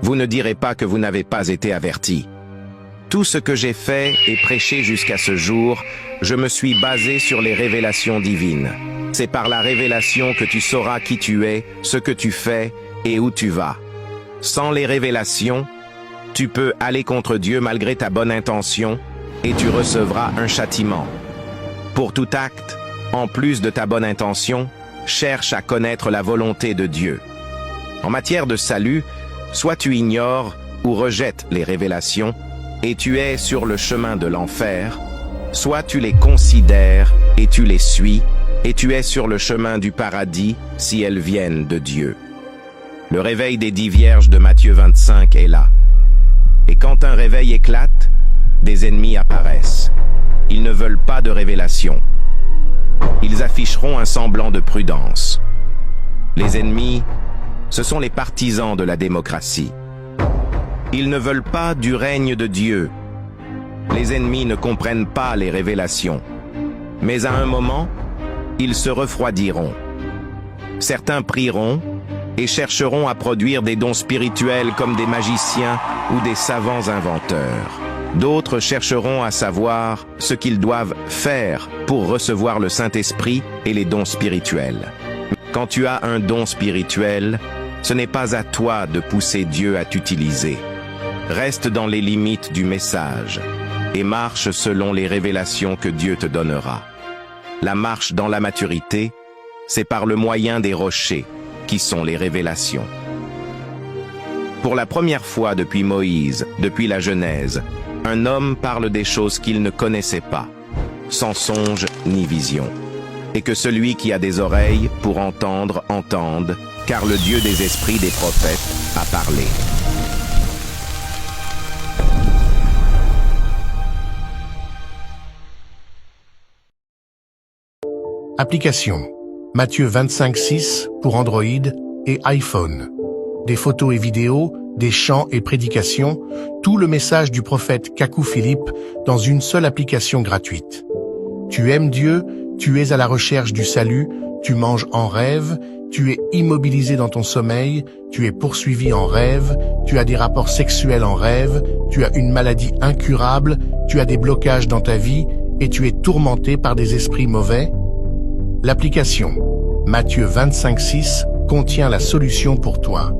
Vous ne direz pas que vous n'avez pas été averti. Tout ce que j'ai fait et prêché jusqu'à ce jour, je me suis basé sur les révélations divines. C'est par la révélation que tu sauras qui tu es, ce que tu fais et où tu vas. Sans les révélations, tu peux aller contre Dieu malgré ta bonne intention et tu recevras un châtiment. Pour tout acte, en plus de ta bonne intention, cherche à connaître la volonté de Dieu. En matière de salut, soit tu ignores ou rejettes les révélations et tu es sur le chemin de l'enfer, soit tu les considères et tu les suis et tu es sur le chemin du paradis si elles viennent de Dieu. Le réveil des 10 vierges de Matthieu 25 est là. Et quand un réveil éclate, des ennemis apparaissent. Ils ne veulent pas de révélation. Ils afficheront un semblant de prudence. Les ennemis, ce sont les partisans de la démocratie. Ils ne veulent pas du règne de Dieu. Les ennemis ne comprennent pas les révélations. Mais à un moment, ils se refroidiront. Certains prieront et chercheront à produire des dons spirituels comme des magiciens ou des savants inventeurs. D'autres chercheront à savoir ce qu'ils doivent faire pour recevoir le Saint-Esprit et les dons spirituels. Quand tu as un don spirituel, ce n'est pas à toi de pousser Dieu à t'utiliser. Reste dans les limites du message et marche selon les révélations que Dieu te donnera. La marche dans la maturité, c'est par le moyen des rochers, qui sont les révélations. Pour la première fois depuis Moïse, depuis la Genèse, un homme parle des choses qu'il ne connaissait pas, sans songe ni vision. Et que celui qui a des oreilles pour entendre, entende, car le Dieu des esprits des prophètes a parlé. Application Matthieu 25:6 pour Android et iPhone. Des photos et vidéos, des chants et prédications, tout le message du prophète Kakou Philippe dans une seule application gratuite. Tu aimes Dieu, tu es à la recherche du salut, tu manges en rêve, tu es immobilisé dans ton sommeil, tu es poursuivi en rêve, tu as des rapports sexuels en rêve, tu as une maladie incurable, tu as des blocages dans ta vie et tu es tourmenté par des esprits mauvais. L'application Matthieu 25:6 contient la solution pour toi.